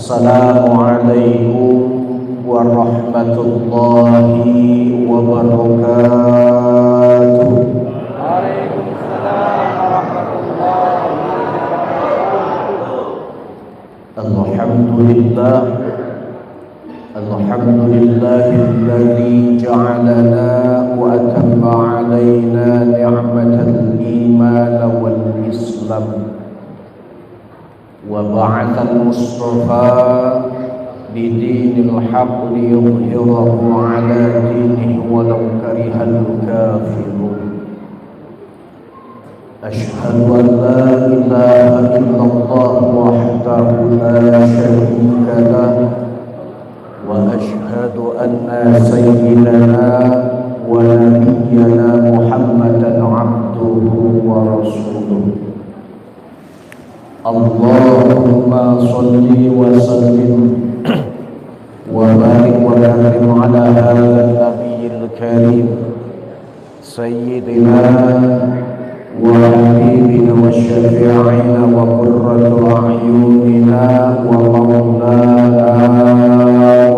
Assalamualaikum warahmatullahi wabarakatuh. Waalaikumsalam warahmatullahi wabarakatuh. Alhamdulillah, alhamdulillahilladzi ja'alana wa atamma 'alaina ni'matal iman wal islam. وبعث المصطفى بدين الحق ليظهره على دينه ولو كره الكافرون أشهد أن لا إله إلا الله وحده لا شريك له وأشهد أن سيدنا ونبينا محمدا عبده ورسوله اللهم صل وسلم وبارك وكرم على هذا النبي الكريم سيدنا وحبيبنا وشفيعنا وقرة أعيننا ومولانا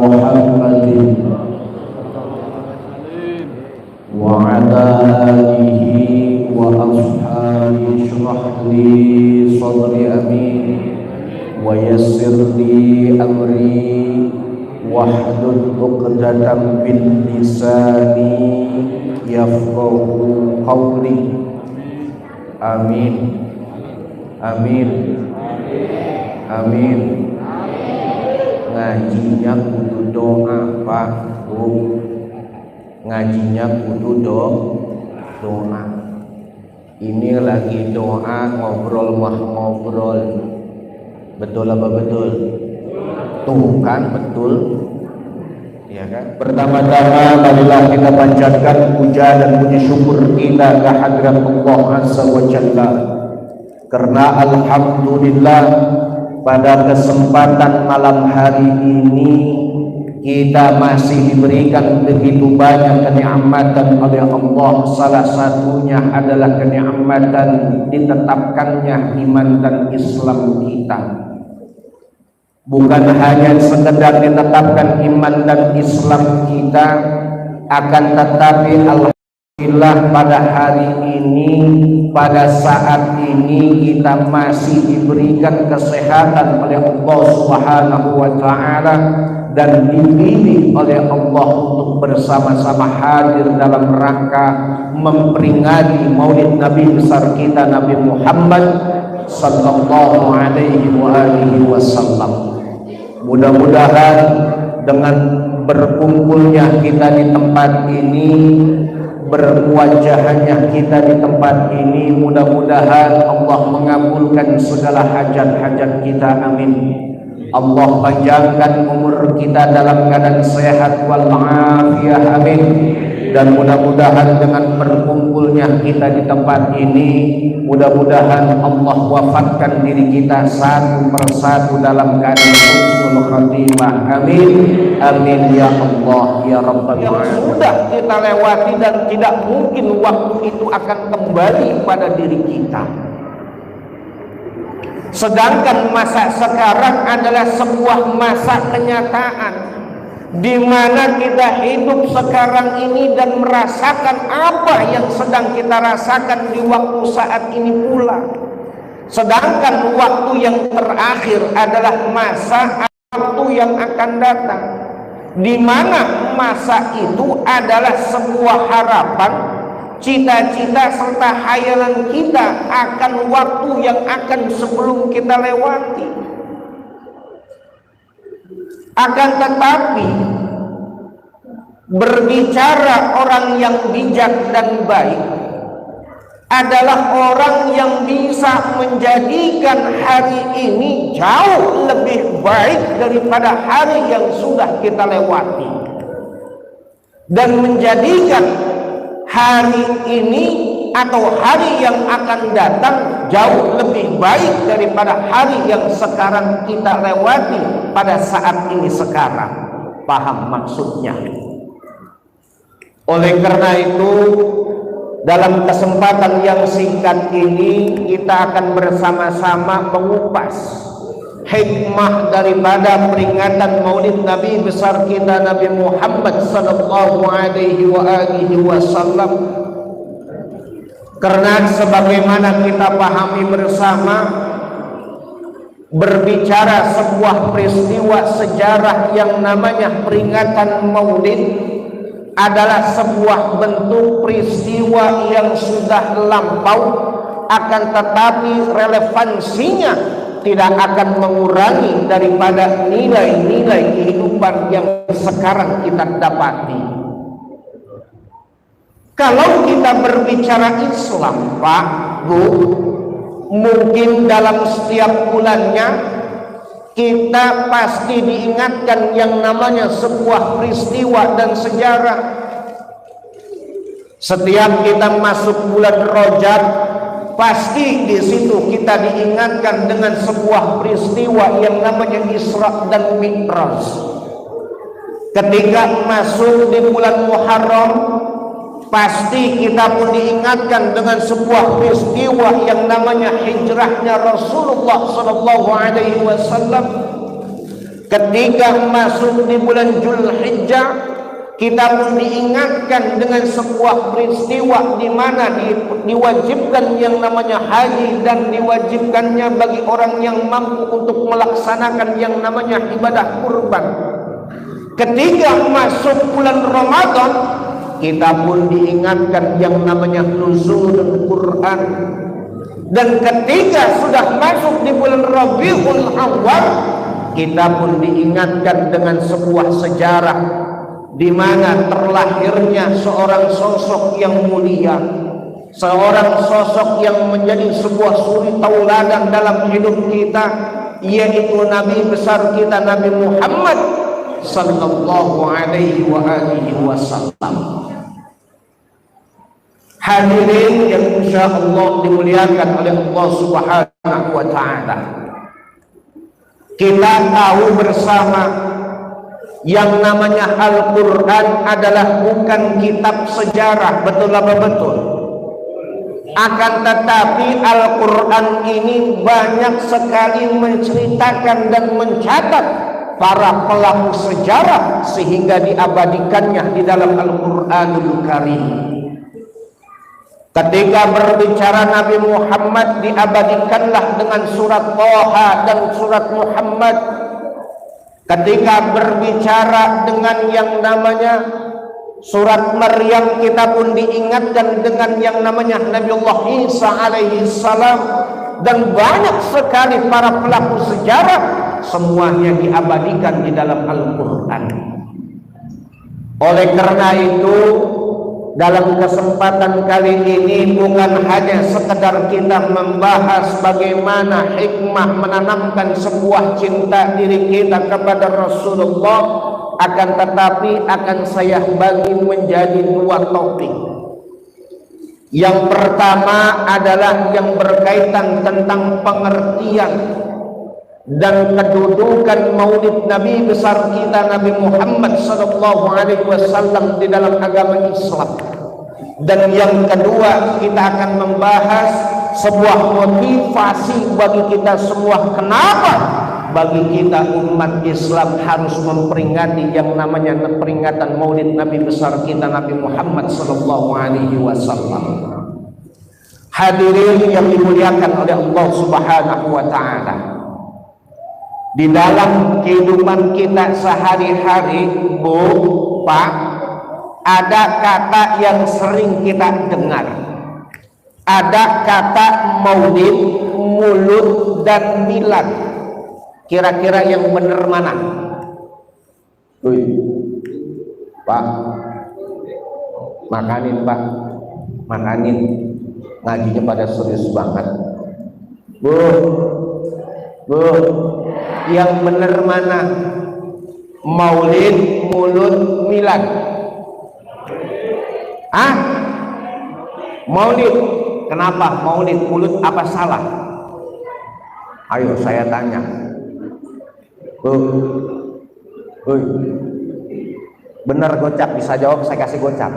محمد وعلى آله وأصحابه اشرح لي صدري أمين ويسر لي أمري واحلل عقدة من لساني يفقه قولي آمين آمين آمين. Ngajinya kudu doa Pak Bu, ngajinya kudu doa. Ini lagi doa, ngobrol mah ngobrol. Betul apa betul? Tuh kan betul. Ya kan? Pertama-tama marilah kita panjatkan puja dan puji syukur kita ke hadirat Allah Azza wa Jalla. Karena alhamdulillah pada kesempatan malam hari ini kita masih diberikan begitu banyak kenikmatan oleh Allah. Salah satunya adalah kenikmatan ditetapkannya iman dan Islam kita. Bukan hanya sekedar ditetapkan iman dan Islam kita, akan tetapi alhamdulillah pada hari ini, pada saat ini kita masih diberikan kesehatan oleh Allah Subhanahu wa taala dan dipilih oleh Allah untuk bersama-sama hadir dalam rangka memperingati Maulid Nabi besar kita Nabi Muhammad sallallahu alaihi wasallam. Mudah-mudahan dengan berkumpulnya kita di tempat ini, bermuajahannya kita di tempat ini, mudah-mudahan Allah mengabulkan segala hajat-hajat kita, amin. Allah panjangkan umur kita dalam keadaan sehat walafiat, amin. Dan mudah-mudahan dengan berkumpulnya kita di tempat ini, mudah-mudahan Allah wafatkan diri kita satu persatu dalam keadaan husnul khatimah, amin. Amin ya Allah ya Rabbal alamin. Yang sudah kita lewati dan tidak mungkin waktu itu akan kembali pada diri kita. Sedangkan masa sekarang adalah sebuah masa kenyataan, di mana kita hidup sekarang ini dan merasakan apa yang sedang kita rasakan di waktu saat ini pula. Sedangkan waktu yang terakhir adalah masa waktu yang akan datang, di mana masa itu adalah sebuah harapan, cita-cita serta hayalan kita akan waktu yang akan sebelum kita lewati. Akan tetapi berbicara orang yang bijak dan baik adalah orang yang bisa menjadikan hari ini jauh lebih baik daripada hari yang sudah kita lewati, dan menjadikan hari ini atau hari yang akan datang jauh lebih baik daripada hari yang sekarang kita lewati pada saat ini sekarang. Paham maksudnya? Oleh karena itu, dalam kesempatan yang singkat ini kita akan bersama-sama mengupas hikmah daripada peringatan Maulid Nabi besar kita Nabi Muhammad sallallahu alaihi wasallam. Karena sebagaimana kita pahami bersama, berbicara sebuah peristiwa sejarah yang namanya peringatan Maulid adalah sebuah bentuk peristiwa yang sudah lampau, akan tetapi relevansinya tidak akan mengurangi daripada nilai-nilai kehidupan yang sekarang kita dapati. Kalau kita berbicara Islam, Pak, Bu, mungkin dalam setiap bulannya kita pasti diingatkan yang namanya sebuah peristiwa dan sejarah. Setiap kita masuk bulan Rajab, pasti di situ kita diingatkan dengan sebuah peristiwa yang namanya Isra dan Mi'raj. Ketika masuk di bulan Muharram, pasti kita pun diingatkan dengan sebuah peristiwa yang namanya hijrahnya Rasulullah sallallahu alaihi wasallam. Ketika masuk di bulan Dzulhijjah, kita pun diingatkan dengan sebuah peristiwa di mana diwajibkan yang namanya haji dan diwajibkannya bagi orang yang mampu untuk melaksanakan yang namanya ibadah kurban. Ketika masuk bulan Ramadan, kita pun diingatkan yang namanya nuzulul Quran. Dan ketika sudah masuk di bulan Rabiul Awwal, kita pun diingatkan dengan sebuah sejarah di mana terlahirnya seorang sosok yang mulia, seorang sosok yang menjadi sebuah suri tauladan dalam hidup kita, yaitu Nabi besar kita Nabi Muhammad sallallahu alaihi wasallam. Hadirin yang insyaallah dimuliakan oleh Allah Subhanahu wa taala. Kita tahu bersama yang namanya Al-Qur'an adalah bukan kitab sejarah, betul apa betul? Akan tetapi Al-Qur'an ini banyak sekali menceritakan dan mencatat para pelaku sejarah sehingga diabadikannya di dalam Al-Qur'anul Karim. Ketika berbicara Nabi Muhammad, diabadikanlah dengan surat Thaha dan surat Muhammad. Ketika berbicara dengan yang namanya surat Maryam, kita pun diingatkan dengan yang namanya Nabiullah Isa alaihi salam. Dan banyak sekali para pelaku sejarah, semuanya diabadikan di dalam Al-Quran. Oleh karena itu, dalam kesempatan kali ini bukan hanya sekedar kita membahas bagaimana hikmah menanamkan sebuah cinta diri kita kepada Rasulullah, akan tetapi akan saya bagi menjadi dua topik. Yang pertama adalah yang berkaitan tentang pengertian dan kedudukan Maulid Nabi besar kita Nabi Muhammad sallallahu alaihi wasallam di dalam agama Islam. Dan yang kedua, kita akan membahas sebuah motivasi bagi kita semua, kenapa bagi kita umat Islam harus memperingati yang namanya peringatan Maulid Nabi besar kita Nabi Muhammad sallallahu alaihi wasallam. Hadirin yang dimuliakan oleh Allah Subhanahu wa taala. Di dalam kehidupan kita sehari-hari, Bu, Pak, ada kata yang sering kita dengar. Ada kata maulid, mulud, dan milad. Kira-kira yang benar mana? Pak, makanin Pak, makanin. Ngajinya pada serius banget. Bu, yang benar mana? Maulid, mulud, milad? Maulid. Kenapa maulid, mulud apa salah? Ayo saya tanya. Benar gocap, bisa jawab saya kasih gocap.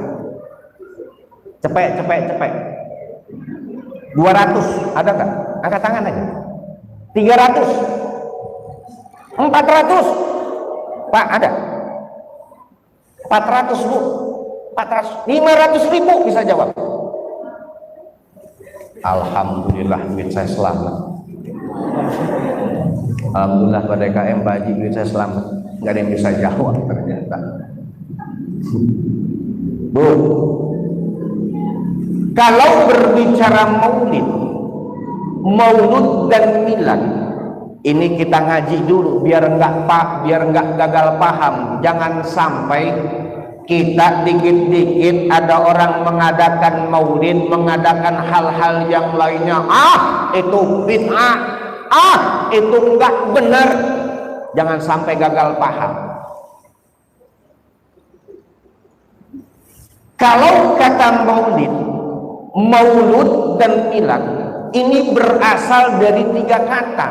Cepet. 200 ada nggak? Angkat tangan aja. 300. 400 Pak ada 400 Bu, 400, 500 ribu bisa jawab. Alhamdulillah duit saya selamat. Alhamdulillah pada KM Pak Haji duit saya selamat. Gak ada yang bisa jawab ternyata. Bu, kalau berbicara maulud dan milad, ini kita ngaji dulu biar nggak gagal paham. Jangan sampai kita dikit-dikit ada orang mengadakan maulid, mengadakan hal-hal yang lainnya, itu bid'ah, itu enggak benar. Jangan sampai gagal paham. Kalau kata maulud dan milad ini berasal dari 3 kata,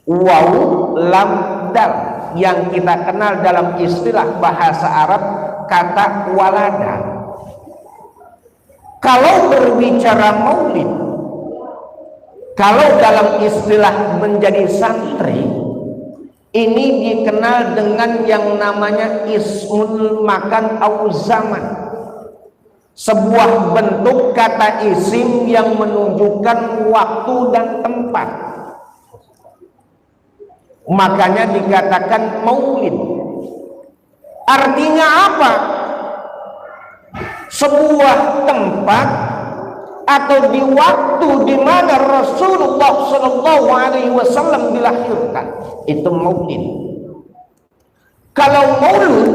waw, lam, dal, yang kita kenal dalam istilah bahasa Arab kata walada. Kalau berbicara maulid, kalau dalam istilah menjadi santri, ini dikenal dengan yang namanya ismul makan au zaman, sebuah bentuk kata isim yang menunjukkan waktu dan tempat. Makanya dikatakan maulid. Artinya apa? Sebuah tempat atau di waktu di mana Rasulullah SAW dilahirkan, itu maulid. Kalau maulud,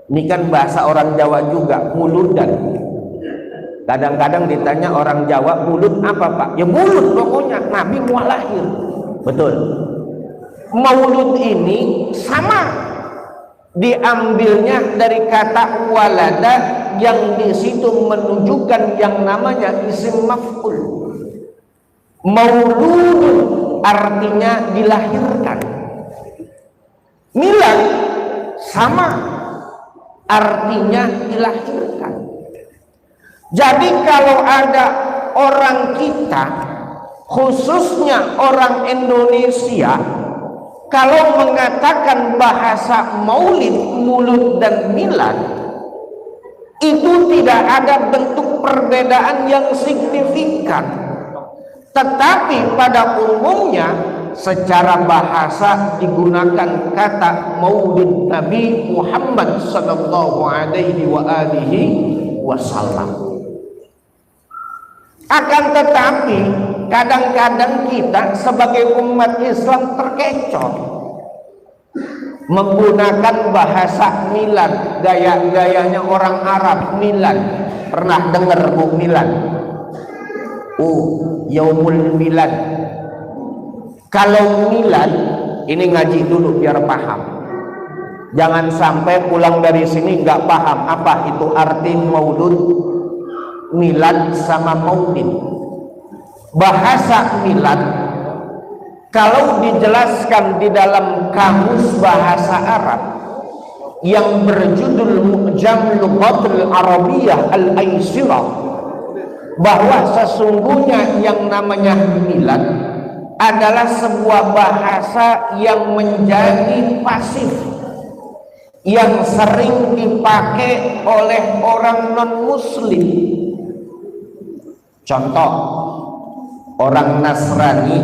ini kan bahasa orang Jawa juga, muludan. Kadang-kadang ditanya orang Jawa, mulud apa Pak? Ya mulud pokoknya, Nabi mau lahir. Betul. Maulud ini sama, diambilnya dari kata walada yang di situ menunjukkan yang namanya isim maf'ul. Maulud artinya dilahirkan. Milad sama, artinya dilahirkan. Jadi kalau ada orang kita, khususnya orang Indonesia, kalau mengatakan bahasa maulid, mulud dan milad, itu tidak ada bentuk perbedaan yang signifikan. Tetapi pada umumnya secara bahasa digunakan kata maulid Nabi Muhammad sallallahu alaihi wasallam. Akan tetapi kadang-kadang kita sebagai umat Islam terkecoh menggunakan bahasa milad, gaya-gayanya orang Arab. Milad, pernah dengar Bu milad? Yaumul milad. Kalau milad, ini ngaji dulu biar paham. Jangan sampai pulang dari sini nggak paham apa itu arti maulud, milad sama maulid. Bahasa milad kalau dijelaskan di dalam kamus bahasa Arab yang berjudul Mu'jam Lughatul Arabiyyah Al-Aysirah, bahwa sesungguhnya yang namanya milad adalah sebuah bahasa yang menjadi pasif, yang sering dipakai oleh orang non-muslim. Contoh, orang Nasrani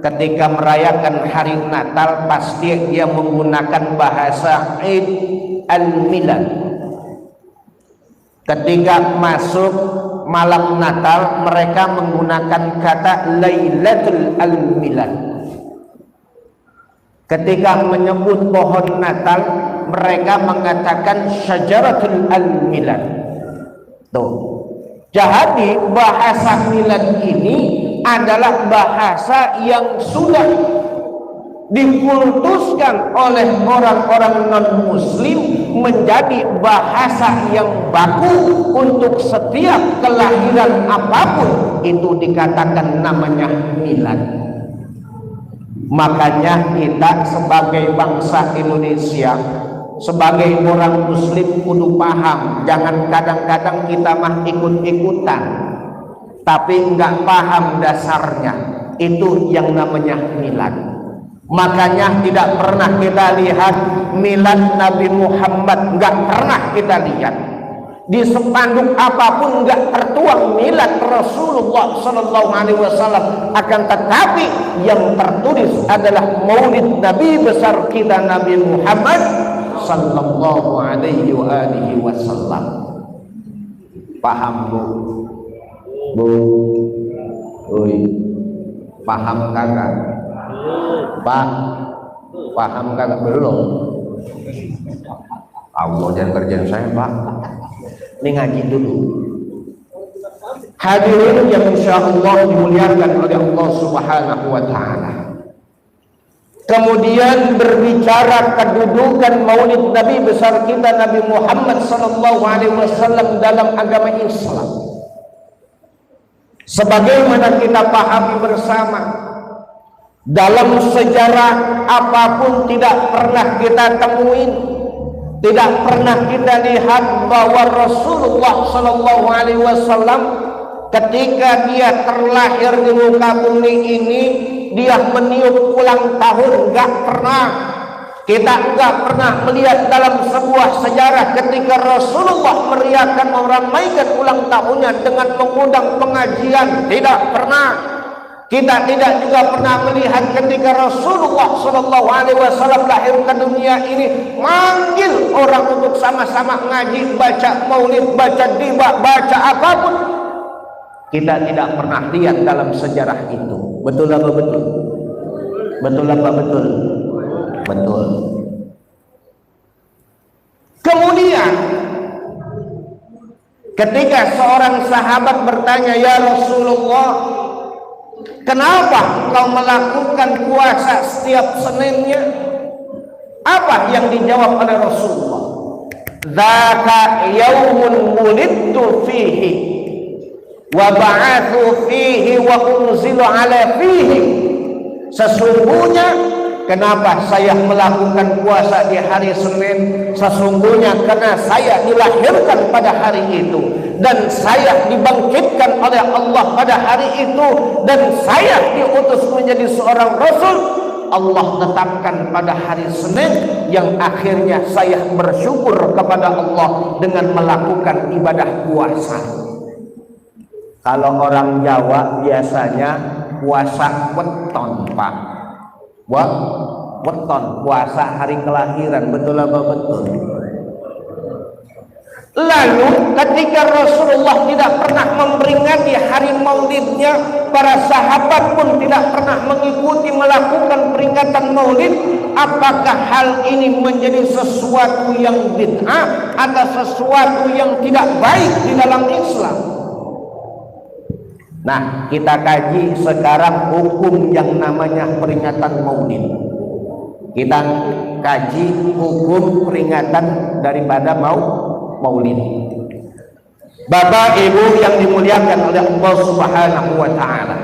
ketika merayakan hari Natal pasti dia menggunakan bahasa Eid al-Milad. Ketika masuk malam Natal mereka menggunakan kata Lailatul al-Milad. Ketika menyebut pohon Natal mereka mengatakan Syajaratul al-Milad. Tuh. Jadi bahasa milad ini adalah bahasa yang sudah dikultuskan oleh orang-orang non-muslim menjadi bahasa yang baku untuk setiap kelahiran apapun, itu dikatakan namanya milad. Makanya kita sebagai bangsa Indonesia, sebagai orang muslim kudu paham. Jangan kadang-kadang kita mah ikut-ikutan tapi nggak paham dasarnya. Itu yang namanya milad. Makanya tidak pernah kita lihat milad Nabi Muhammad, nggak pernah kita lihat. Di spanduk apapun nggak tertuang milad Rasulullah Sallallahu Alaihi Wasallam. Akan tetapi yang tertulis adalah maulid Nabi besar kita Nabi Muhammad Sallallahu Alaihi Wasallam. Paham bu? Bu, oi, paham kagak? Pak, paham kagak? Belum. Allah jangan kerjaan saya Pak. Ini ngaji dulu. Hadirin yang insyaallah dimuliakan oleh Allah Subhanahu wa taala. Kemudian berbicara kedudukan maulid Nabi besar kita Nabi Muhammad sallallahu alaihi wasallam dalam agama Islam. Sebagaimana kita pahami bersama, dalam sejarah apapun tidak pernah kita temuin, tidak pernah kita lihat bahwa Rasulullah Sallallahu Alaihi Wasallam ketika dia terlahir di muka bumi ini dia meniup ulang tahun. Nggak pernah. Kita nggak pernah melihat dalam sebuah sejarah ketika Rasulullah meriahkan, meramaikan ulang tahunnya dengan mengundang pengajian. Tidak pernah. Kita tidak juga pernah melihat ketika Rasulullah Sallallahu Alaihi Wasallam lahir ke dunia ini manggil orang untuk sama-sama ngaji, baca maulid, baca diba, baca apapun. Kita tidak pernah lihat dalam sejarah itu. Betul apa betul? Betul apa betul? Betul. Kemudian ketika seorang sahabat bertanya, ya Rasulullah, kenapa engkau melakukan puasa setiap Seninnya? Apa yang dijawab oleh Rasulullah? Dzaka yaumun wulidtu fihi wa ba'athu fihi wa unzilu ala fihi. Sesungguhnya kenapa saya melakukan puasa di hari Senin? Sesungguhnya karena saya dilahirkan pada hari itu, dan saya dibangkitkan oleh Allah pada hari itu, dan saya diutus menjadi seorang Rasul. Allah tetapkan pada hari Senin, yang akhirnya saya bersyukur kepada Allah dengan melakukan ibadah puasa. Kalau orang Jawa biasanya puasa weton Pak. Weton, puasa hari kelahiran. Betul apa betul? Lalu ketika Rasulullah tidak pernah memperingati hari maulidnya, para sahabat pun tidak pernah mengikuti melakukan peringatan maulid. Apakah hal ini menjadi sesuatu yang bid'ah atau sesuatu yang tidak baik di dalam Islam? Nah, kita kaji sekarang hukum yang namanya peringatan maulid. Kita kaji hukum peringatan daripada maulid. Bapak Ibu yang dimuliakan oleh Allah Subhanahu wa taala,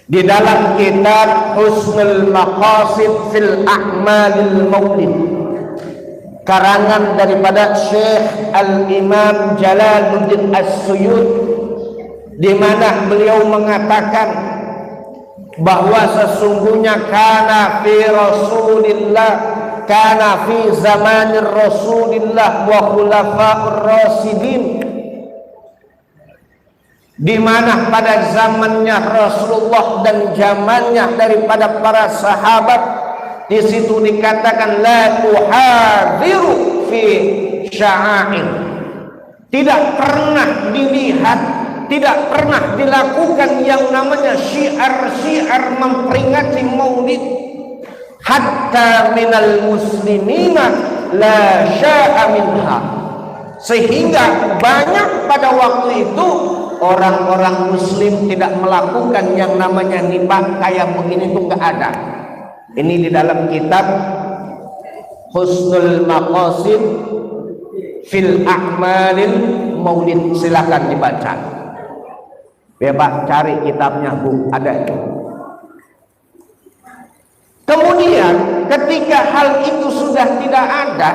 di dalam kitab Husnul Maqasid fil A'malil Maulid, karangan daripada Syekh Al-Imam Jalaluddin As-Suyuti, di mana beliau mengatakan bahwa sesungguhnya kana fi Rasulillah, kana fi zamanir Rasulillah wa khulafa'ur rasyidin, di mana pada zamannya Rasulullah dan zamannya daripada para sahabat, di situ dikatakan la tuhadiru fi sya'air, tidak pernah dilihat, tidak pernah dilakukan yang namanya syiar-syiar memperingati maulid. Hatta minal muslimina la sya'a minha, sehingga banyak pada waktu itu orang-orang muslim tidak melakukan yang namanya nibah kayak begini, itu enggak ada. Ini di dalam kitab Husnul Maqasid fil A'malil Maulid, silakan dibaca. Ya Pak, cari kitabnya Bu, ada itu. Kemudian ketika hal itu sudah tidak ada,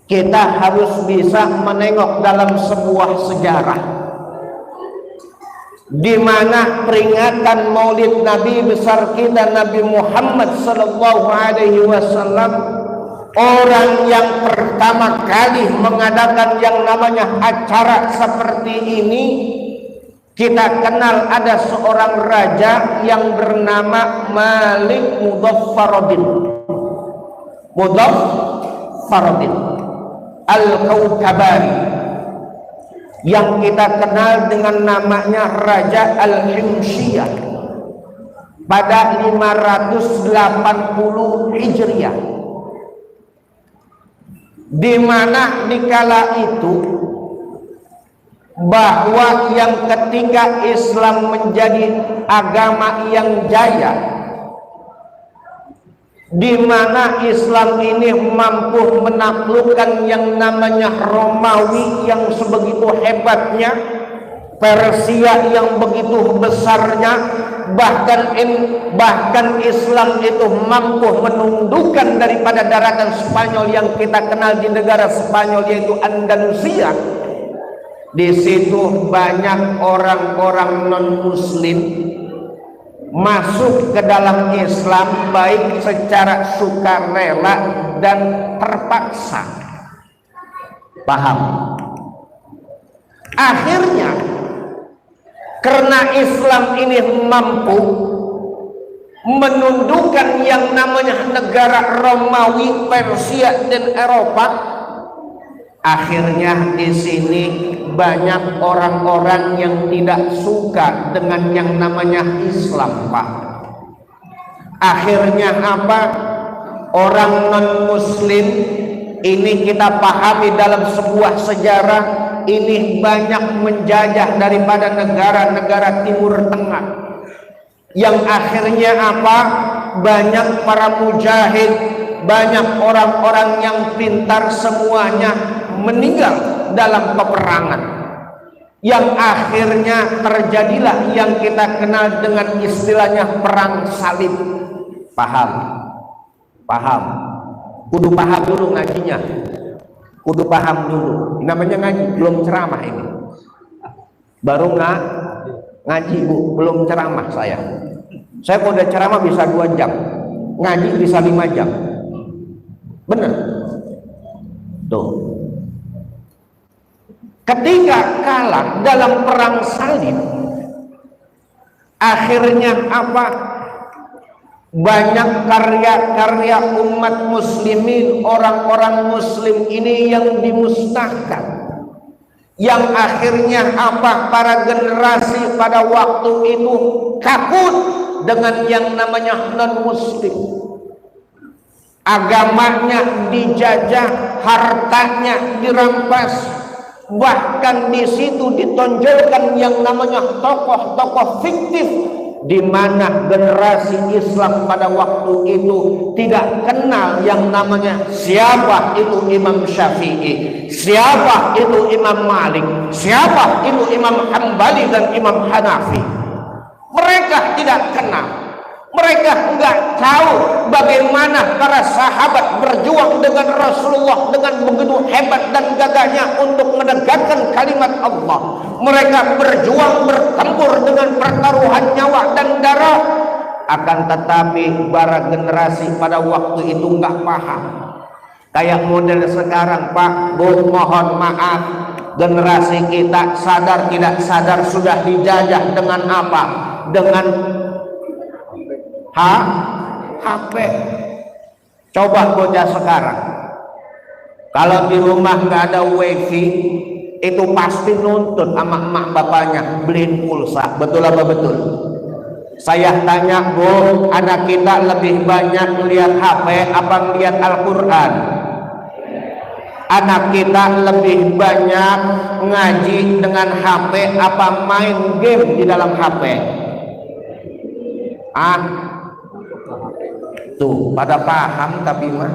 kita harus bisa menengok dalam sebuah sejarah. di mana peringatan Maulid Nabi besar kita Nabi Muhammad sallallahu alaihi wasallam, orang yang pertama kali mengadakan yang namanya acara seperti ini, kita kenal ada seorang raja yang bernama Malik Mudaffaruddin Al-Kaukabari, yang kita kenal dengan namanya Raja Al-Himsyah pada 580 Hijriah, di mana dikala itu bahwa yang ketika Islam menjadi agama yang jaya, di mana Islam ini mampu menaklukkan yang namanya Romawi yang sebegitu hebatnya, Persia yang begitu besarnya, bahkan Islam itu mampu menundukkan daripada daratan Spanyol yang kita kenal di negara Spanyol, yaitu Andalusia. Di situ banyak orang-orang non-muslim masuk ke dalam Islam, baik secara sukarela dan terpaksa. Paham? Akhirnya karena Islam ini mampu menundukkan yang namanya negara Romawi, Persia dan Eropa, akhirnya di sini banyak orang-orang yang tidak suka dengan yang namanya Islam, Pak. Akhirnya apa? Orang non-muslim ini kita pahami dalam sebuah sejarah, ini banyak menjajah daripada negara-negara Timur Tengah, yang akhirnya apa? Banyak para mujahid, banyak orang-orang yang pintar, semuanya meninggal dalam peperangan, yang akhirnya terjadilah yang kita kenal dengan istilahnya perang salib. Paham? Paham? Kudu paham dulu ngajinya, kudu paham dulu. Namanya ngaji, belum ceramah ini, baru ngaji Bu, belum ceramah. Saya kalau udah ceramah bisa 2 jam, ngaji bisa 5 jam. Bener tuh. Ketika kalah dalam perang salib, akhirnya apa? Banyak karya-karya umat muslimin, orang-orang muslim ini yang dimusnahkan, yang akhirnya apa? Para generasi pada waktu itu takut dengan yang namanya non-muslim. Agamanya dijajah, hartanya dirampas, bahkan di situ ditonjolkan yang namanya tokoh-tokoh fiktif, di mana generasi Islam pada waktu itu tidak kenal yang namanya siapa itu Imam Syafi'i, siapa itu Imam Malik, siapa itu Imam Hambali dan Imam Hanafi. Mereka tidak kenal. Mereka enggak tahu bagaimana para sahabat berjuang dengan Rasulullah dengan begitu hebat dan gagahnya untuk menegakkan kalimat Allah. Mereka berjuang bertempur dengan pertaruhan nyawa dan darah. Akan tetapi para generasi pada waktu itu enggak paham. Kayak model sekarang, Pak, Bu, mohon maaf, generasi kita sadar tidak sadar sudah dijajah dengan apa? Dengan HP. Coba bocah sekarang, kalau di rumah nggak ada wifi, itu pasti nuntut sama emak bapaknya beliin pulsa. Betul apa betul? Saya tanya, Bu, anak kita lebih banyak melihat HP apa melihat Al-Quran? Anak kita lebih banyak ngaji dengan HP apa main game di dalam HP? Tuh, pada paham tapi mah.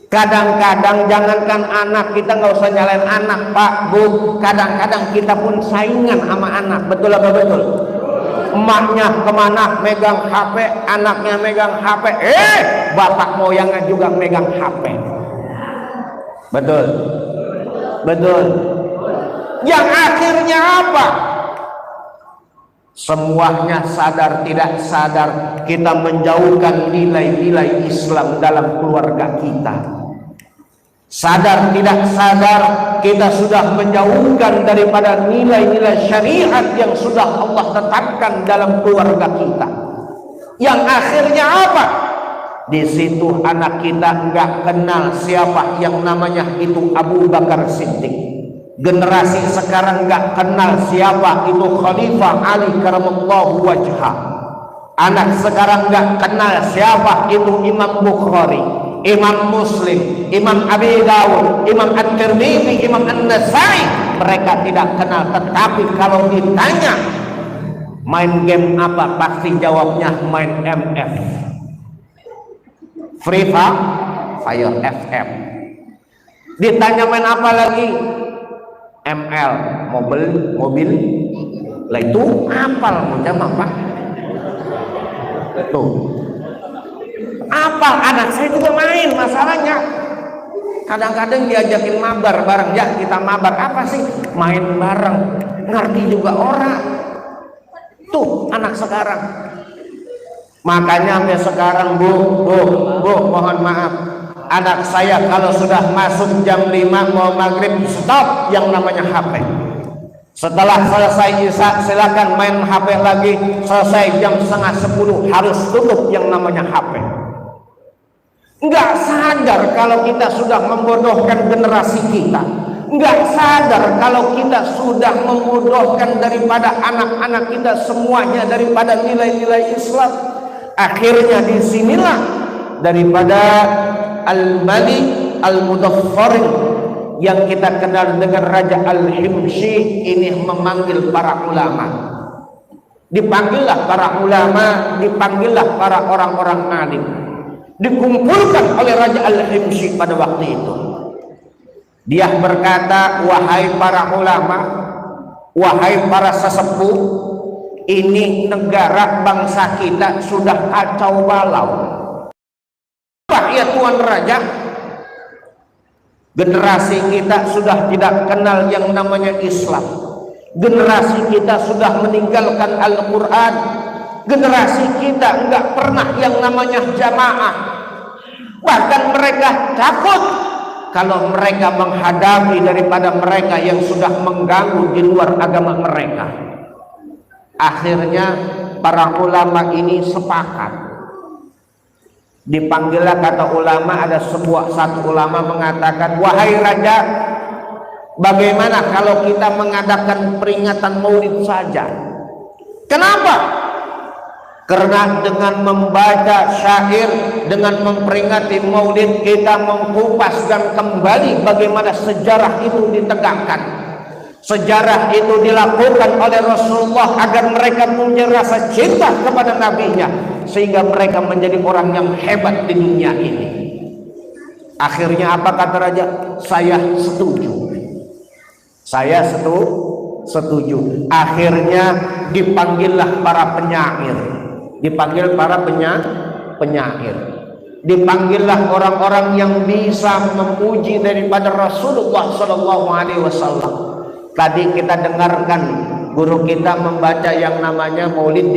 Kadang-kadang jangankan anak, kita nggak usah nyalain anak, Pak, Bu. Kadang-kadang kita pun saingan sama anak. Betul apa betul? Emaknya kemana megang HP, anaknya megang HP. Bapak moyangnya juga megang HP. Betul. Betul. Yang akhirnya apa? Semuanya sadar tidak sadar kita menjauhkan nilai-nilai Islam dalam keluarga kita. Sadar tidak sadar kita sudah menjauhkan daripada nilai-nilai syariat yang sudah Allah tetapkan dalam keluarga kita. Yang akhirnya apa? Di situ anak kita nggak kenal siapa yang namanya itu Abu Bakar Siddiq. Generasi sekarang nggak kenal siapa itu Khalifah Ali karamallahu wajha. Anak sekarang nggak kenal siapa itu Imam Bukhari, Imam Muslim, Imam Abi Dawud, Imam At-Tirmidzi, Imam An-Nasai. Mereka tidak kenal, tetapi kalau ditanya main game apa, pasti jawabnya main MF, Free Fire FM. Ditanya main apa lagi, ML, mobil lah itu apal macam apa tuh, apal. Anak saya juga main, masalahnya kadang-kadang diajakin mabar bareng, ya kita mabar apa sih, main bareng, ngerti juga orang tuh anak sekarang. Makanya sampai sekarang bu, mohon maaf, anak saya kalau sudah masuk jam 5 mau maghrib, stop yang namanya HP. Setelah selesai isya silakan main HP lagi, selesai jam 9:30 harus tutup yang namanya HP. Nggak sadar kalau kita sudah membodohkan generasi kita, nggak sadar kalau kita sudah membodohkan daripada anak-anak kita semuanya daripada nilai-nilai Islam. Akhirnya disinilah daripada Al-Malik Al-Mudaffarin yang kita kenal dengan Raja Al-Himsi ini memanggil para ulama. Dipanggillah para ulama, dipanggillah para orang-orang alim. Dikumpulkan oleh Raja Al-Himsi pada waktu itu. Dia berkata, wahai para ulama, wahai para sesepuh, ini negara bangsa kita sudah kacau balau. Ya Tuan Raja, generasi kita sudah tidak kenal yang namanya Islam. Generasi kita sudah meninggalkan Al-Quran. Generasi kita enggak pernah yang namanya jamaah. Bahkan mereka takut kalau mereka menghadapi daripada mereka yang sudah mengganggu di luar agama mereka. Akhirnya para ulama ini sepakat. Dipanggillah kata ulama, ada satu ulama mengatakan, wahai raja, bagaimana kalau kita mengadakan peringatan maulid saja? Kenapa? Karena dengan membaca syair, dengan memperingati maulid, kita mengkupaskan kembali bagaimana sejarah itu ditegakkan. Sejarah itu dilakukan oleh Rasulullah agar mereka punya rasa cinta kepada nabinya, sehingga mereka menjadi orang yang hebat di dunia ini. Akhirnya apa kata raja? Saya setuju. Saya setuju. Akhirnya dipanggillah para penyair. Dipanggil para penyair. Dipanggillah orang-orang yang bisa memuji daripada Rasulullah SAW. Tadi kita dengarkan guru kita membaca yang namanya Maulid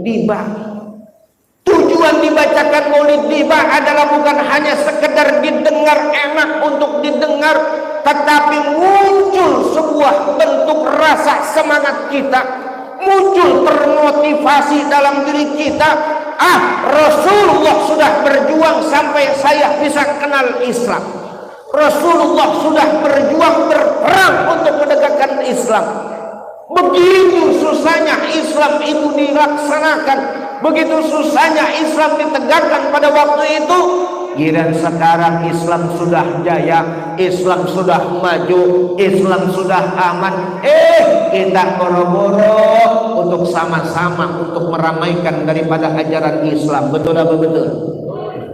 Diba. Tujuan dibacakan Maulid Diba adalah bukan hanya sekedar didengar enak untuk didengar, tetapi muncul sebuah bentuk rasa semangat kita, muncul termotivasi dalam diri kita. Rasulullah sudah berjuang sampai saya bisa kenal Islam. Rasulullah sudah berjuang berperang untuk menegakkan Islam. Begitu susahnya Islam itu dilaksanakan, begitu susahnya Islam ditegakkan pada waktu itu. Giliran sekarang Islam sudah jaya, Islam sudah maju, Islam sudah aman. Kita boro-boro untuk sama-sama untuk meramaikan daripada ajaran Islam. Betul apa betul?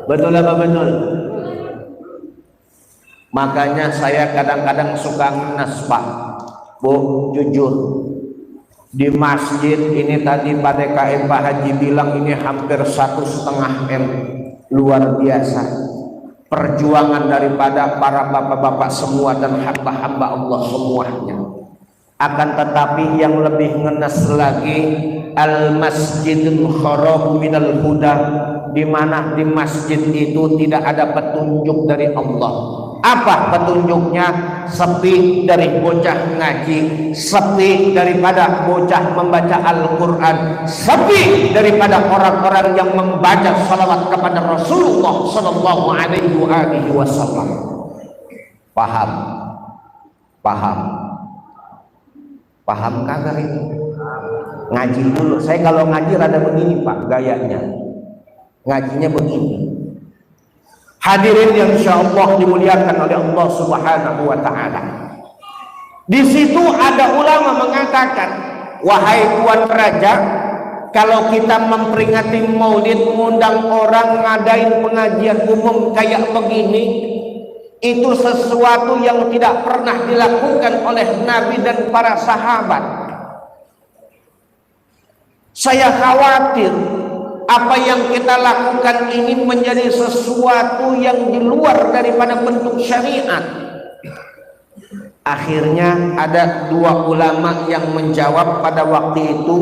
Betul apa betul? Makanya saya kadang-kadang suka ngenes Pak, Bu, jujur. Di masjid ini tadi Pak DKM Pak Haji bilang ini hampir 1,5 M. Luar biasa. Perjuangan daripada para bapak-bapak semua dan hamba-hamba Allah semuanya. Akan tetapi yang lebih ngenes lagi, al masjidul haram minal huda, di mana di masjid itu tidak ada petunjuk dari Allah. Apa petunjuknya? Sepi dari bocah ngaji, sepi daripada bocah membaca Al-Quran, sepi daripada orang-orang yang membaca salawat kepada Rasulullah Sallallahu Alaihi Wasallam. Paham? Paham kagak itu? Ngaji dulu. Saya kalau ngaji rada begini Pak gayanya, ngajinya begini. Hadirin yang insyaallah dimuliakan oleh Allah Subhanahu wa taala. Di situ ada ulama mengatakan, wahai tuan raja, kalau kita memperingati Maulid, ngundang orang, ngadain pengajian umum kayak begini, itu sesuatu yang tidak pernah dilakukan oleh Nabi dan para sahabat. Saya khawatir apa yang kita lakukan ini menjadi sesuatu yang di luar daripada bentuk syariat. Akhirnya ada dua ulama yang menjawab pada waktu itu,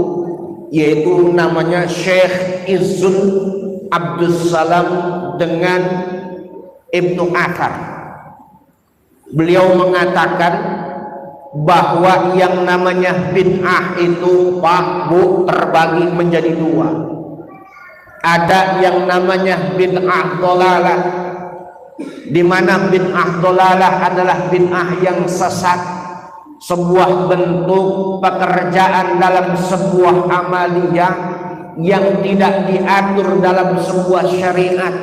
yaitu namanya Syekh Izzul Abdus Salam dengan Ibnu Athar. Beliau mengatakan bahwa yang namanya bid'ah itu Pak Bu terbagi menjadi dua. Ada yang namanya bid'ah dhalalah, di mana bid'ah dhalalah adalah bid'ah yang sesat, sebuah bentuk pekerjaan dalam sebuah amaliyah yang tidak diatur dalam sebuah syariat,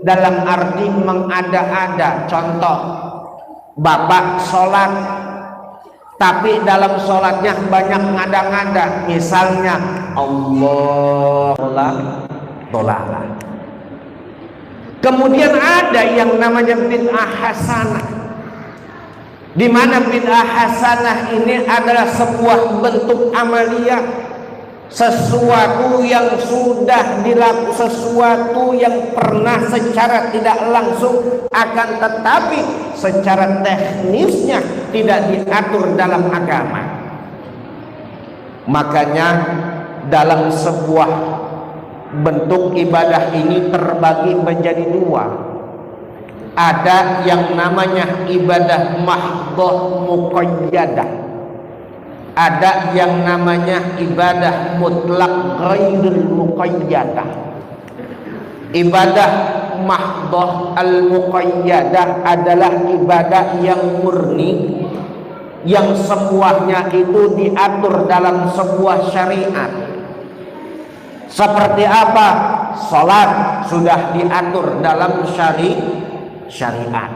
dalam arti mengada-ada. Contoh, Bapak sholat tapi dalam sholatnya banyak ngada-ngada, misalnya Allah tolak. Kemudian ada yang namanya bid'ah hasanah, di mana bid'ah hasanah ini adalah sebuah bentuk amaliyah, sesuatu yang sudah dilakukan, sesuatu yang pernah secara tidak langsung, akan tetapi secara teknisnya tidak diatur dalam agama. Makanya dalam sebuah bentuk ibadah ini terbagi menjadi dua. Ada yang namanya ibadah mahdhah muqayyadah, ada yang namanya ibadah mutlak ghairul muqayyadah. Ibadah mahdhah al-muqayyadah adalah ibadah yang murni, yang semuanya itu diatur dalam sebuah syariat. Seperti apa? Salat sudah diatur dalam syariat.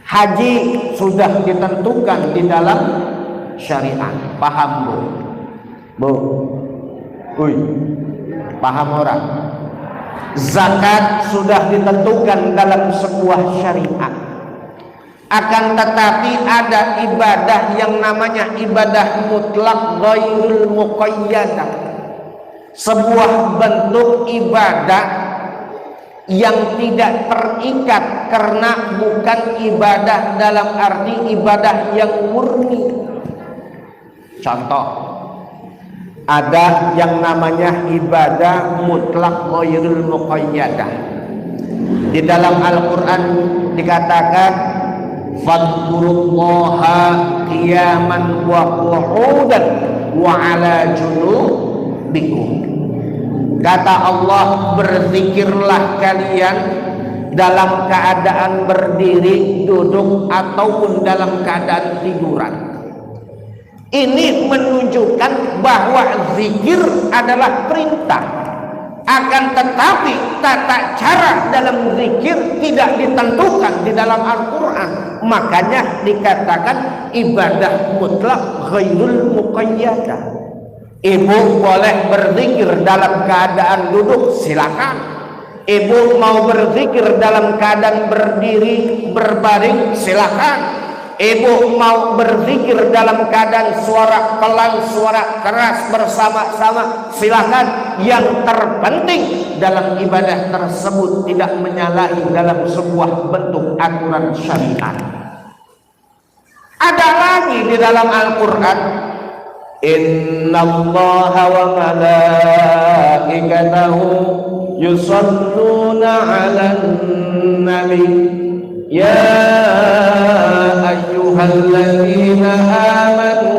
Haji sudah ditentukan di dalam syariat. Paham Bu? Bu? Paham orang? Zakat sudah ditentukan dalam sebuah syariat. Akan tetapi ada ibadah yang namanya ibadah mutlak ghairul muqayyadah, sebuah bentuk ibadah yang tidak terikat, karena bukan ibadah dalam arti ibadah yang murni. Contoh, ada yang namanya ibadah mutlak ghairul muqayyadah. Di dalam Al-Quran dikatakan fadhkurullaha qiyaman wa qu'udan wa ala junubikum. Kata Allah, berzikirlah kalian dalam keadaan berdiri, duduk, ataupun dalam keadaan tiduran. Ini menunjukkan bahwa zikir adalah perintah. Akan tetapi tata cara dalam zikir tidak ditentukan di dalam Al-Quran. Makanya dikatakan ibadah mutlak ghairul muqayyadah. Ibu boleh berzikir dalam keadaan duduk, silakan. Ibu mau berzikir dalam keadaan berdiri, berbaring, silakan. Ibu mau berzikir dalam keadaan suara pelan, suara keras, bersama-sama, silakan. Yang terpenting dalam ibadah tersebut tidak menyalahi dalam sebuah bentuk aturan syariat. Ada lagi di dalam Al-Quran, innallaha wa malaikatahu yusalluna 'alan nabi ya ayyuhalladzina amanu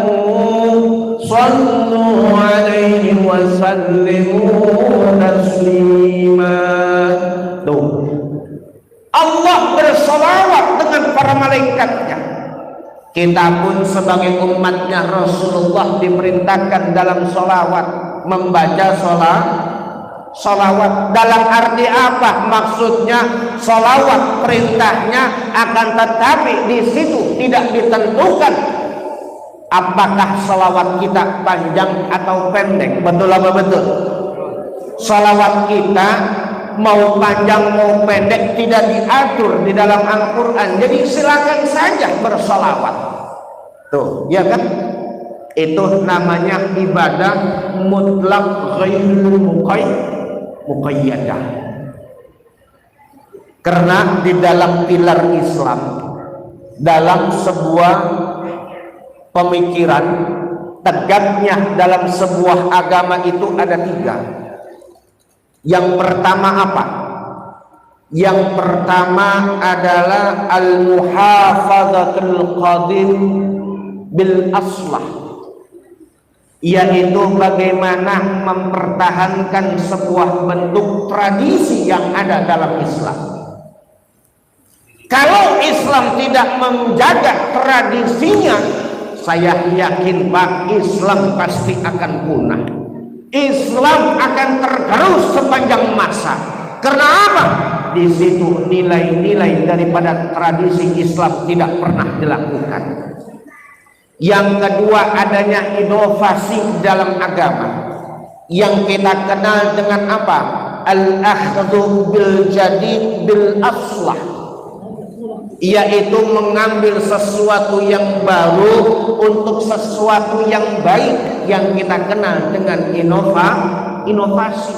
sallu 'alaihi wa sallimu taslima. Tuh, Allah bersalawat dengan para malaikatnya. Kita pun sebagai umatnya Rasulullah diperintahkan dalam salawat, membaca salawat. Dalam arti apa? Maksudnya salawat perintahnya, akan tetapi di situ tidak ditentukan apakah salawat kita panjang atau pendek. Betul apa betul? Salawat kita mau panjang mau pendek tidak diatur di dalam Al-Quran. Jadi silakan saja bersalawat. Tuh, ya kan? Itu namanya ibadah mutlak ghairul muqayyadah. Karena di dalam pilar Islam, dalam sebuah pemikiran, tegaknya dalam sebuah agama itu ada 3. Yang pertama apa? Yang pertama adalah al-muhafadzatul qadim bil aslah, yaitu bagaimana mempertahankan sebuah bentuk tradisi yang ada dalam Islam. Kalau Islam tidak menjaga tradisinya, saya yakin Pak, Islam pasti akan punah. Islam akan tergerus sepanjang masa. Karena apa? Di situ nilai-nilai daripada tradisi Islam tidak pernah dilakukan. Yang kedua, adanya inovasi dalam agama yang kita kenal dengan apa? Al-akhdhu bil jadid bil aslah, yaitu mengambil sesuatu yang baru untuk sesuatu yang baik, yang kita kenal dengan inovasi.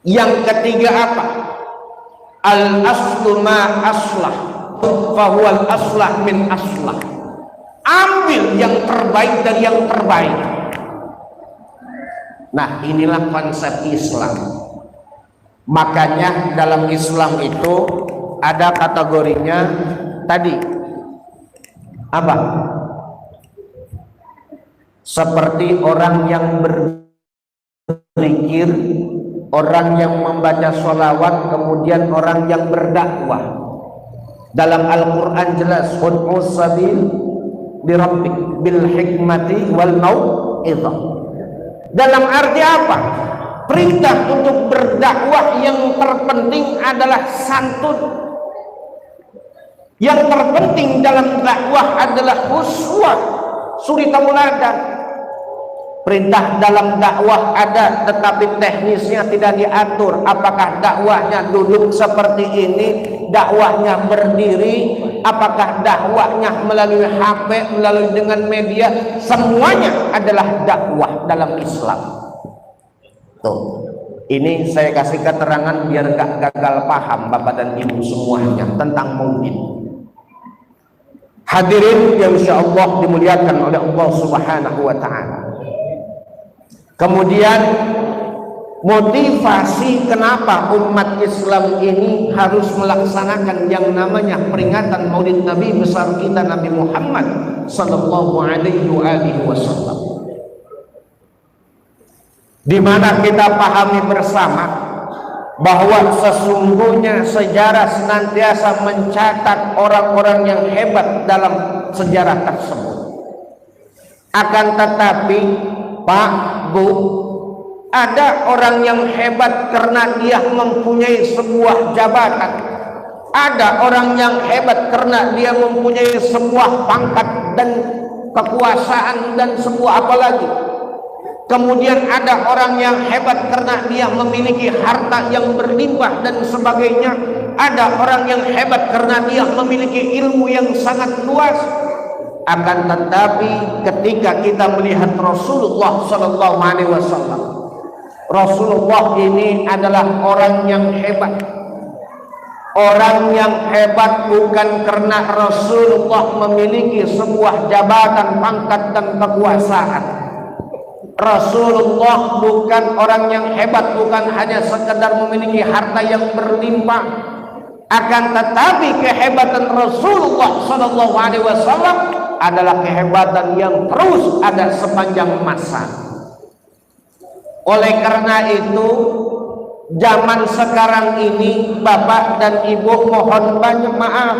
Yang ketiga apa? Al-aslu ma aslah fahuwal aslah min aslah. Ambil yang terbaik dari yang terbaik. Nah, inilah konsep Islam. Makanya dalam Islam itu ada kategorinya tadi apa? Seperti orang yang berzikir, orang yang membaca sholawat, kemudian orang yang berdakwah. Dalam Al-Quran jelas, ud'u sabil birabbik bil hikmati wal mau'izah. Dalam arti apa? Perintah untuk berdakwah yang terpenting adalah santun. Yang terpenting dalam dakwah adalah uswah, suri tauladan. Perintah dalam dakwah ada, tetapi teknisnya tidak diatur. Apakah dakwahnya duduk seperti ini, dakwahnya berdiri, apakah dakwahnya melalui HP, melalui dengan media, semuanya adalah dakwah dalam Islam. Tuh, ini saya kasih keterangan biar gak gagal paham Bapak dan Ibu semuanya tentang maulid. Hadirin yang insyaallah dimuliakan oleh Allah Subhanahu wa taala. Kemudian motivasi kenapa umat Islam ini harus melaksanakan yang namanya peringatan Maulid Nabi besar kita Nabi Muhammad sallallahu alaihi wasallam. Di mana kita pahami bersama bahwa sesungguhnya sejarah senantiasa mencatat orang-orang yang hebat dalam sejarah tersebut. Akan tetapi Pak, Bu, ada orang yang hebat karena dia mempunyai sebuah jabatan. Ada orang yang hebat karena dia mempunyai sebuah pangkat dan kekuasaan dan sebuah apa lagi. Kemudian ada orang yang hebat karena dia memiliki harta yang berlimpah dan sebagainya. Ada orang yang hebat karena dia memiliki ilmu yang sangat luas. Akan tetapi ketika kita melihat Rasulullah Sallallahu Alaihi Wasallam, Rasulullah ini adalah orang yang hebat. Orang yang hebat bukan karena Rasulullah memiliki sebuah jabatan, pangkat dan kekuasaan. Rasulullah bukan orang yang hebat, bukan hanya sekedar memiliki harta yang berlimpah. Akan tetapi kehebatan Rasulullah Shallallahu Alaihi Wasallam adalah kehebatan yang terus ada sepanjang masa. Oleh karena itu, zaman sekarang ini, Bapak dan Ibu, mohon banyak maaf,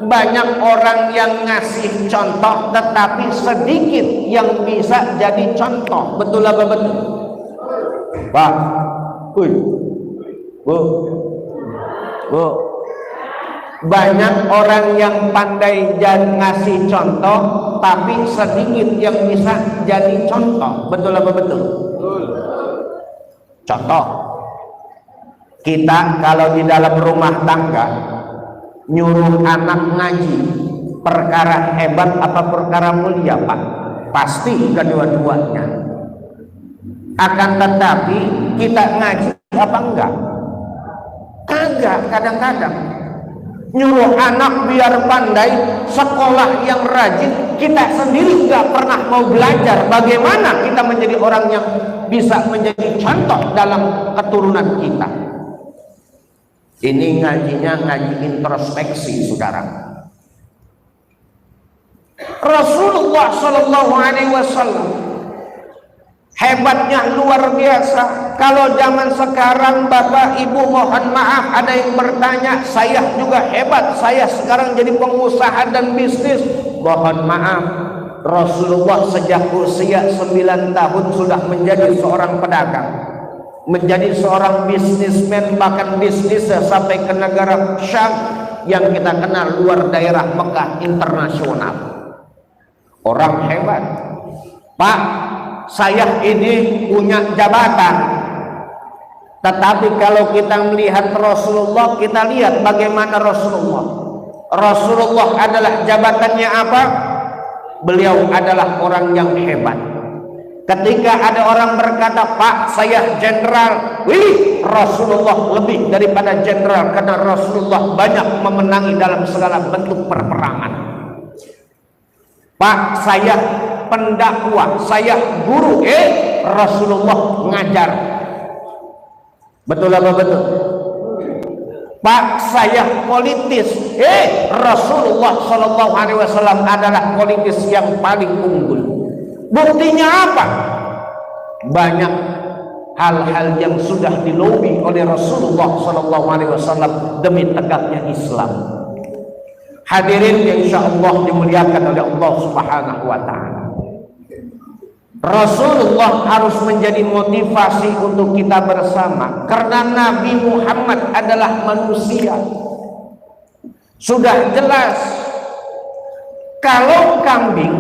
banyak orang yang ngasih contoh tetapi sedikit yang bisa jadi contoh. Betul apa betul? Pak, Bu, banyak orang yang pandai ngasih contoh tapi sedikit yang bisa jadi contoh. Betul apa betul? Contoh, kita kalau di dalam rumah tangga nyuruh anak ngaji, perkara hebat apa perkara mulia, Pak? Pasti kedua-duanya. Akan tetapi kita ngaji apa enggak? Kagak. Kadang-kadang nyuruh anak biar pandai, sekolah yang rajin, kita sendiri nggak pernah mau belajar bagaimana kita menjadi orang yang bisa menjadi contoh dalam keturunan kita. Ini ngajinya ngaji introspeksi, saudara. Rasulullah Shallallahu Alaihi Wasallam hebatnya luar biasa. Kalau zaman sekarang Bapak Ibu mohon maaf ada yang bertanya, saya juga hebat, saya sekarang jadi pengusaha dan bisnis. Mohon maaf, Rasulullah sejak usia 9 tahun sudah menjadi seorang pedagang, menjadi seorang bisnismen, bahkan bisnisnya sampai ke negara Syam yang kita kenal luar daerah Mekah internasional. Orang hebat. Pak, saya ini punya jabatan. Tetapi kalau kita melihat Rasulullah, kita lihat bagaimana Rasulullah. Rasulullah adalah jabatannya apa? Beliau adalah orang yang hebat. Ketika ada orang berkata, Pak, saya jenderal, wih, Rasulullah lebih daripada jenderal, karena Rasulullah banyak memenangi dalam segala bentuk perperangan. Pak, saya pendakwah, saya guru, Rasulullah ngajar. Betul apa betul? Pak, saya politis, Rasulullah Shallallahu Alaihi Wasallam adalah politis yang paling unggul. Buktinya apa? Banyak hal-hal yang sudah dilobi oleh Rasulullah Shallallahu Alaihi Wasallam demi tegaknya Islam. Hadirin yang insya Allah dimuliakan oleh Allah Subhanahu Wa Taala. Rasulullah harus menjadi motivasi untuk kita bersama, karena Nabi Muhammad adalah manusia. Sudah jelas kalau kambing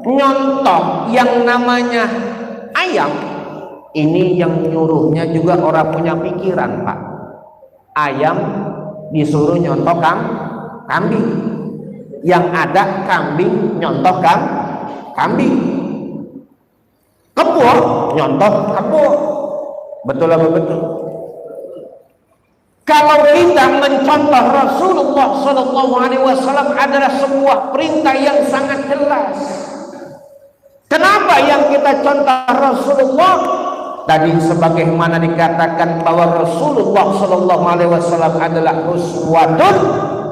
nyontoh yang namanya ayam, ini yang nyuruhnya juga orang punya pikiran, Pak. Ayam disuruh nyontoh kambing, yang ada kambing nyontoh kambing. Kebo nyontoh kebo. Betul apa betul? Kalau kita mencontoh Rasulullah Shallallahu Alaihi Wasallam adalah sebuah perintah yang sangat jelas. Kenapa yang kita contoh Rasulullah? Tadi sebagaimana dikatakan bahwa Rasulullah Shallallahu Alaihi Wasallam adalah uswatun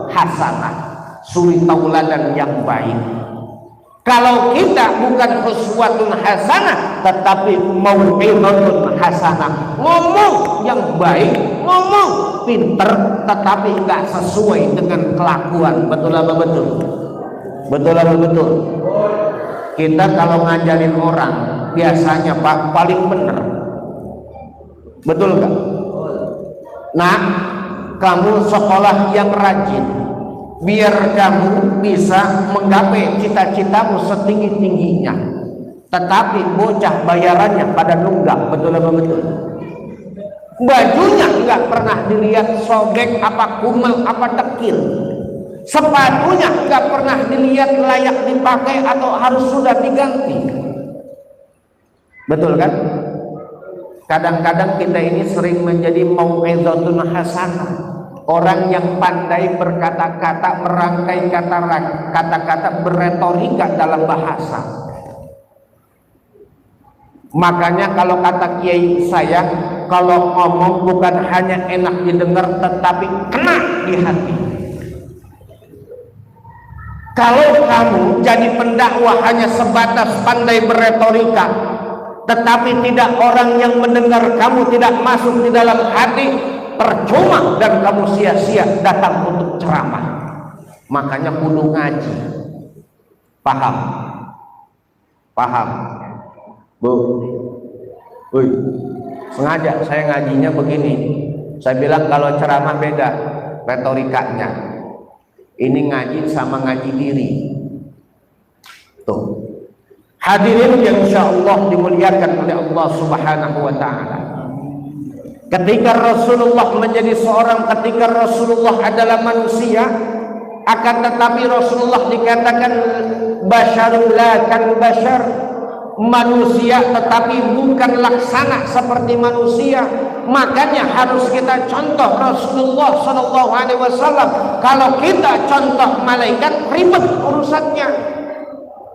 hasanah, suri tauladan yang baik. Kalau kita bukan uswatun hasanah, tetapi mau'izatun hasanah, ngomong yang baik, ngomong pinter, tetapi nggak sesuai dengan kelakuan. Betul apa betul? Betul apa betul? Kita kalau ngajarin orang biasanya Pak paling benar. Betul nggak? Nah, kamu sekolah yang rajin, biar kamu bisa menggapai cita-citamu setinggi-tingginya. Tetapi bocah bayarannya pada nunggak. Betul apa betul? Bajunya nggak pernah dilihat sobek apa kumel apa dekil. Sepatunya nggak pernah dilihat layak dipakai atau harus sudah diganti. Betul kan? Kadang-kadang kita ini sering menjadi mau'izatun hasanah, orang yang pandai berkata-kata, merangkai kata-kata, berretorika dalam bahasa. Makanya kalau kata kiai saya, kalau ngomong bukan hanya enak didengar tetapi kena di hati. Kalau kamu jadi pendakwah hanya sebatas pandai berretorika, tetapi tidak orang yang mendengar kamu tidak masuk di dalam hati, percuma dan kamu sia-sia datang untuk ceramah. Makanya kudu ngaji. Paham? Paham? Bu, woi, sengaja saya ngajinya begini. Saya bilang kalau ceramah beda retorikanya. Ini ngaji sama ngaji diri. Tuh. Hadirin yang insyaallah dimuliakan oleh Allah Subhanahu wa taala. Ketika Rasulullah menjadi seorang, ketika Rasulullah adalah manusia, akan tetapi Rasulullah dikatakan basyarul la kan basyar, manusia tetapi bukan laksana seperti manusia. Makanya harus kita contoh Rasulullah sallallahu alaihi wasallam. Kalau kita contoh malaikat, ribet urusannya.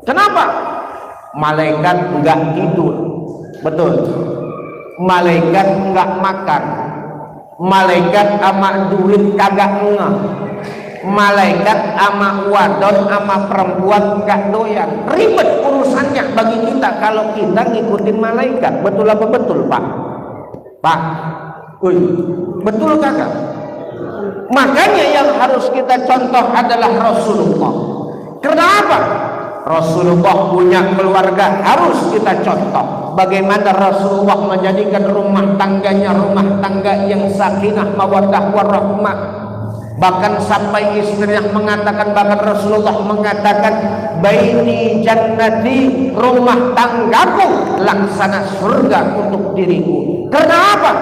Kenapa? Malaikat enggak tidur, betul. Malaikat enggak makan. Malaikat ama duit kagak ngeh. Malaikat ama wadon ama perempuan enggak doyan. Ribet urusannya bagi kita kalau kita ngikutin malaikat. Betul apa betul, Pak? Pak, betul kagak? Makanya yang harus kita contoh adalah Rasulullah. Kenapa? Rasulullah punya keluarga harus kita contoh. Bagaimana Rasulullah menjadikan rumah tangganya rumah tangga yang sakinah mawaddah warahmah. Bahkan sampai istrinya mengatakan, bahkan Rasulullah mengatakan, baiti jannati, rumah tanggaku laksana surga untuk diriku. Kenapa?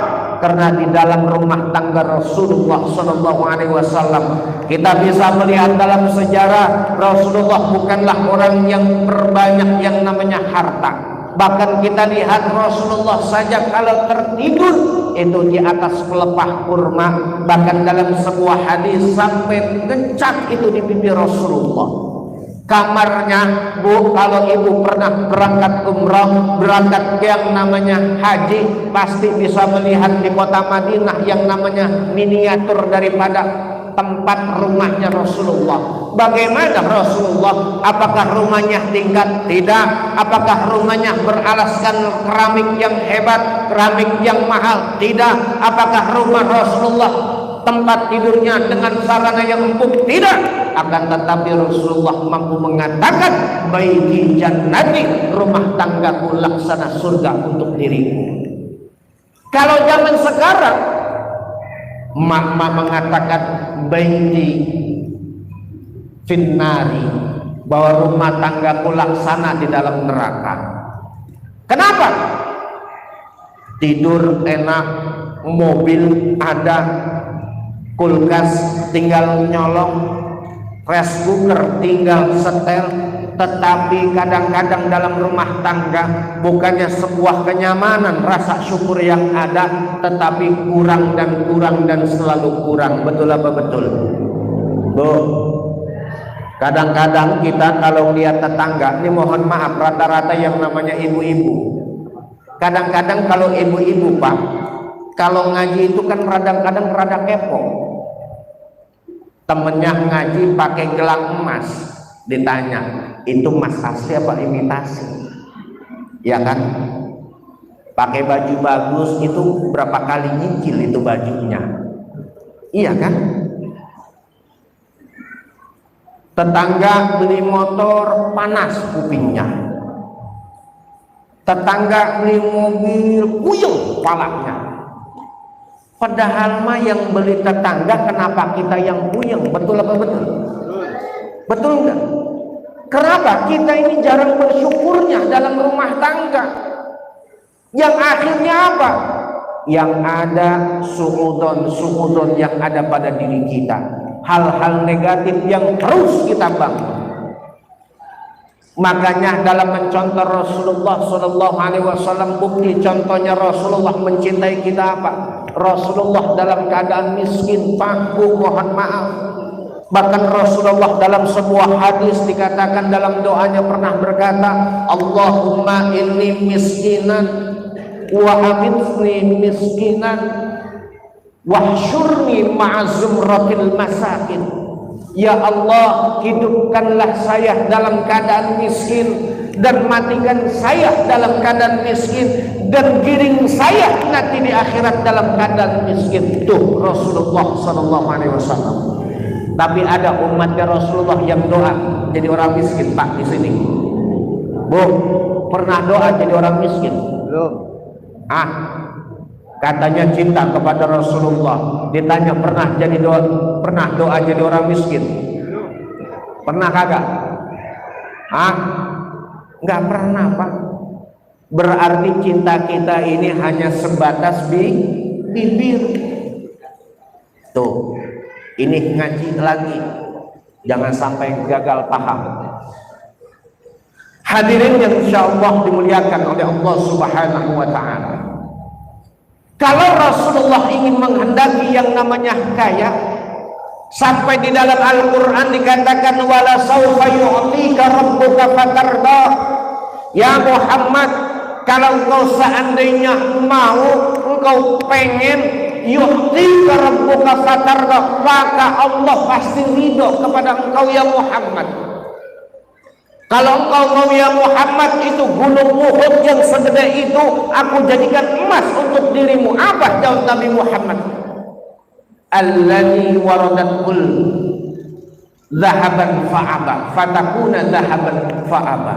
Karena di dalam rumah tangga Rasulullah sallallahu alaihi wasallam kita bisa melihat dalam sejarah Rasulullah bukanlah orang yang berbanyak yang namanya harta. Bahkan kita lihat Rasulullah saja kalau tertidur itu di atas pelepah kurma. Bahkan dalam sebuah hadis sampai ngecat itu di pipi Rasulullah. Kamarnya, Bu, kalau ibu pernah berangkat umrah, berangkat yang namanya haji, pasti bisa melihat di kota Madinah yang namanya miniatur daripada tempat rumahnya Rasulullah. Bagaimana Rasulullah? Apakah rumahnya tingkat? Tidak. Apakah rumahnya beralaskan keramik yang hebat, keramik yang mahal? Tidak. Apakah rumah Rasulullah tempat tidurnya dengan sarana yang empuk? Tidak. Akan tetapi Rasulullah mampu mengatakan, baiti jannati, rumah tanggaku laksana surga untuk diriku. Kalau zaman sekarang mak mengatakan baiti finnari, bahwa rumah tanggaku laksana di dalam neraka. Kenapa? Tidur enak, mobil ada, kulkas tinggal nyolong, rice cooker tinggal setel. Tetapi kadang-kadang dalam rumah tangga bukannya sebuah kenyamanan, rasa syukur yang ada, tetapi kurang dan kurang dan selalu kurang. Betul apa betul? Bu, kadang-kadang kita kalau lihat tetangga, ini mohon maaf rata-rata yang namanya ibu-ibu, kadang-kadang kalau ibu-ibu, Pak, kalau ngaji itu kan kadang-kadang rada kepo. Temennya ngaji pakai gelang emas, ditanya, itu emas asli apa imitasi? Ya kan? Pakai baju bagus, itu berapa kali nyicil itu bajunya? Iya kan? Tetangga beli motor, panas kupingnya. Tetangga beli mobil, puyeng kepalanya. Padahal mah yang beli tetangga, kenapa kita yang puyeng? Betul apa betul? Betul enggak? Kenapa kita ini jarang bersyukurnya dalam rumah tangga? Yang akhirnya apa? Yang ada suudon yang ada pada diri kita, hal-hal negatif yang terus kita bangun. Makanya dalam mencontoh Rasulullah sallallahu alaihi wasallam, bukti contohnya Rasulullah mencintai kita apa? Rasulullah dalam keadaan miskin, paku, mohon maaf. Bahkan Rasulullah dalam sebuah hadis dikatakan dalam doanya pernah berkata, Allahumma inni miskinan wa amitni miskinan wahsyurni ma'azumratil masakin. Ya Allah, hidupkanlah saya dalam keadaan miskin dan matikan saya dalam keadaan miskin, dan giring saya nanti di akhirat dalam keadaan miskin. Tuh Rasulullah sallallahu alaihi wasallam. Tapi ada umatnya Rasulullah yang doa jadi orang miskin, Pak, di sini. Bu, pernah doa jadi orang miskin? Belum. Katanya cinta kepada Rasulullah. Ditanya pernah doa jadi orang miskin? Pernah kagak? Nggak pernah, Pak. Berarti cinta kita ini hanya sebatas bibir. Tuh, ini ngaji lagi, jangan sampai gagal paham. Hadirin yang insyaallah dimuliakan oleh Allah Subhanahu wa ta'ala. Kalau Rasulullah ingin menghendaki yang namanya kaya, sampai di dalam Al-Quran dikatakan wala sawfa yu'tika rabbuka fatarda. Ya Muhammad, kalau engkau seandainya mau, engkau pengen, yu'tika rabbuka fatarda, maka Allah pasti ridho kepada engkau ya Muhammad. Kalau engkau mau ya Muhammad, itu gunung Uhud yang segede itu aku jadikan emas untuk dirimu. Apa jawab Nabi Muhammad? Alladzi waradatul zahaban fa'aba fatakuna zahaban fa'aba.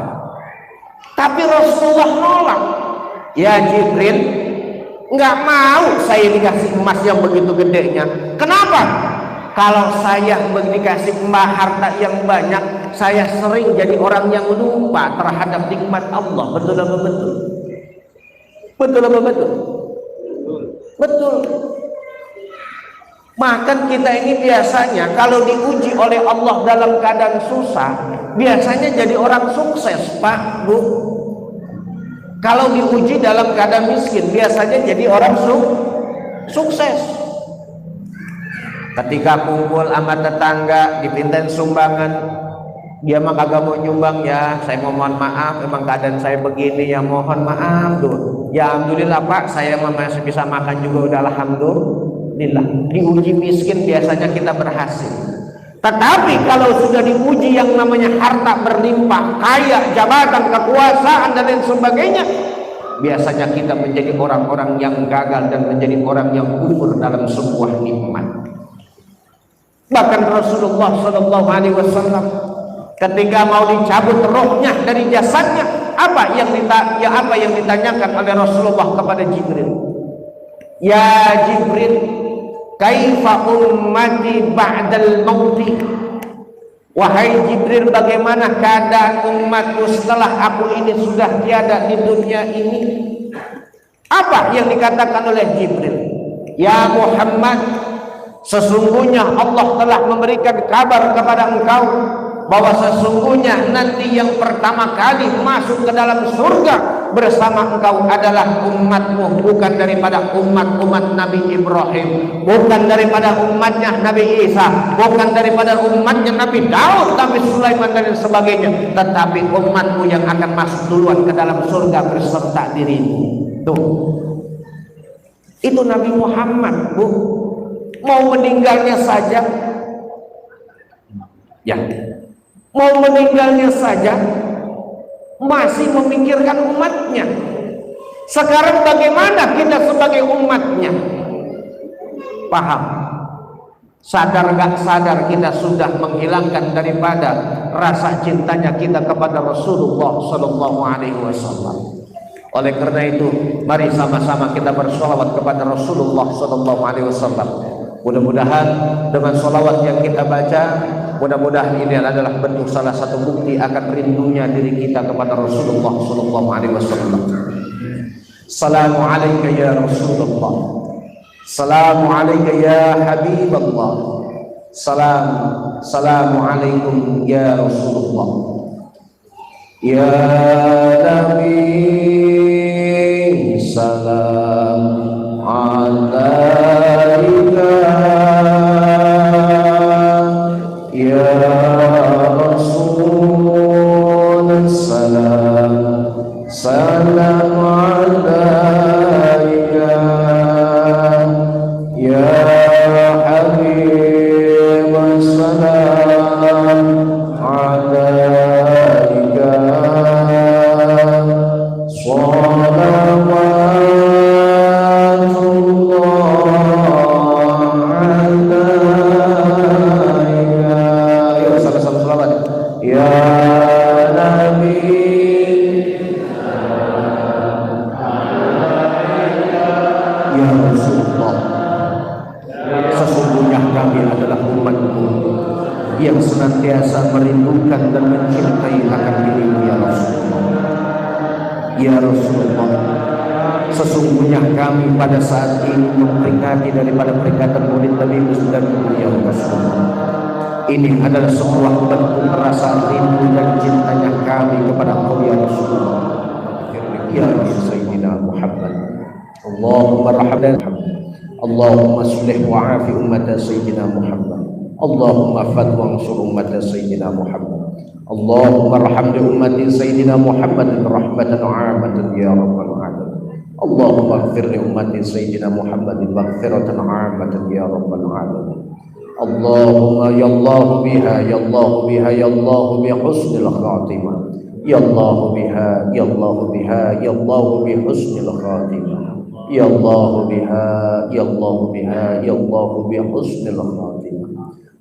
Tapi Rasulullah nolak. Ya Jibril, nggak mau saya dikasih emas yang begitu gedenya. Kenapa? Kalau saya dikasih harta yang banyak, saya sering jadi orang yang lupa terhadap nikmat Allah. Betul apa betul? Betul apa betul? Betul. Bahkan kita ini biasanya kalau diuji oleh Allah dalam keadaan susah, biasanya jadi orang sukses, Pak, Bu. Kalau diuji dalam keadaan miskin, biasanya jadi orang sukses. Ketika kumpul sama tetangga dipintain sumbangan, dia mah kagak mau nyumbang, ya saya mohon maaf, memang keadaan saya begini, ya mohon maaf tuh. Ya alhamdulillah Pak, saya mah masih bisa makan juga, udah alhamdulillah. Diuji miskin biasanya kita berhasil. Tetapi kalau sudah diuji yang namanya harta berlimpah, kaya, jabatan, kekuasaan dan lain sebagainya, biasanya kita menjadi orang-orang yang gagal dan menjadi orang yang kufur dalam sebuah nikmat. Bahkan Rasulullah Sallallahu Alaihi Wasallam ketika mau dicabut rohnya dari jasadnya, apa yang ditanyakan oleh Rasulullah kepada Jibril? Ya Jibril, kaifa ummati ba'dal mauti? Wahai Jibril, bagaimana keadaan umatku setelah aku ini sudah tiada di dunia ini? Apa yang dikatakan oleh Jibril? Ya Muhammad, sesungguhnya Allah telah memberikan kabar kepada engkau bahwa sesungguhnya nanti yang pertama kali masuk ke dalam surga bersama engkau adalah umatmu, bukan daripada umat Nabi Ibrahim, bukan daripada umatnya Nabi Isa, bukan daripada umatnya Nabi Daud, Nabi Sulaiman dan sebagainya, tetapi umatmu yang akan masuk duluan ke dalam surga berserta dirimu. Tuh, itu Nabi Muhammad, Bu. Mau meninggalnya saja, ya, mau meninggalnya saja masih memikirkan umatnya. Sekarang bagaimana kita sebagai umatnya? Paham? Sadar gak sadar kita sudah menghilangkan daripada rasa cintanya kita kepada Rasulullah Sallallahu Alaihi Wasallam. Oleh karena itu, mari sama-sama kita bersolawat kepada Rasulullah Sallallahu Alaihi Wasallam. Mudah-mudahan dengan sholawat yang kita baca, mudah-mudahan ini adalah bentuk salah satu bukti akan rindunya diri kita kepada Rasulullah Sallallahu Alaihi Wasallam. Assalamu alayka ya Rasulullah, assalamu alayka ya Habiballah, assalamu alaikum ya Rasulullah. Ya Nabi, salam alaikum. Ya Nabi, ya Rasulullah, sesungguhnya kami adalah umatmu yang senantiasa merindukan dan mencintai akan dirimu ya Rasulullah. Ya Rasulullah, sesungguhnya kami pada saat ini memperingati daripada peringatan Maulid Nabi dan ya Rasulullah. Ini adalah sebuah bentuk rasa rindu dan cintanya kami kepada Engkau ya Rasulullah. Ya Sayyidina Muhammad, Allahumma rahmatan Allahumma sulih wa'afi ummata Sayyidina Muhammad, Allahumma fad wansur ummata Sayyidina Muhammad, Allahumma rahmati ummati Sayyidina Muhammad rahmatan 'amatan ya rabbal alamin, Allahumma ighfir li ummati Sayyidina Muhammad maghfiratan 'amatan ya rabbal alamin, Allahumma ya Allah biha ya Allah biha ya Allah bi husnil khatimah, ya Allah biha ya Allah biha ya Allah bi husnil khatimah, ya Allah biha ya Allah biha ya Allah bi husnil khatimah.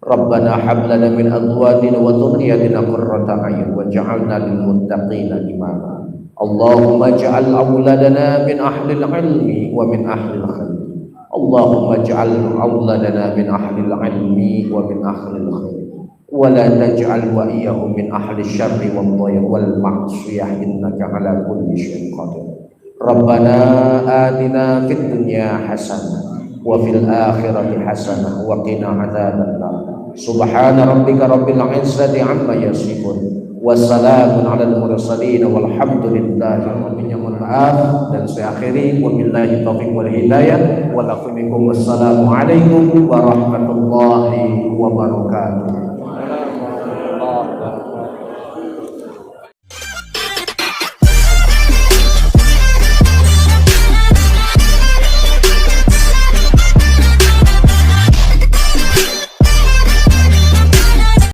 Rabbana hab lana min azwajina wa dhurriyyatina qurrata a'yun waj'alna lil muttaqina imama. Allahumma ij'al awladana min ahli al-'ilmi wa min ahli al-khair. Allahumma ij'al awladana min ahli al-'ilmi wa min ahli al-khair. Wa la taj'al wa iyyahum min ahli asy-syarri wad-dhayr wal ma'siyah innaka 'ala kulli syai'in qadir. Rabbana atina fid dunya hasanah wa fil akhirati hasanah wa qina adzabannar. Subhana rabbika rabbil izzati amma yasifun wa salamun 'alal mursalin walhamdulillahi rabbil alamin. Maaf dan saya akhiri wabillahi taufiq wal hidayah wa lakum assalamu alaikum warahmatullahi wabarakatuh.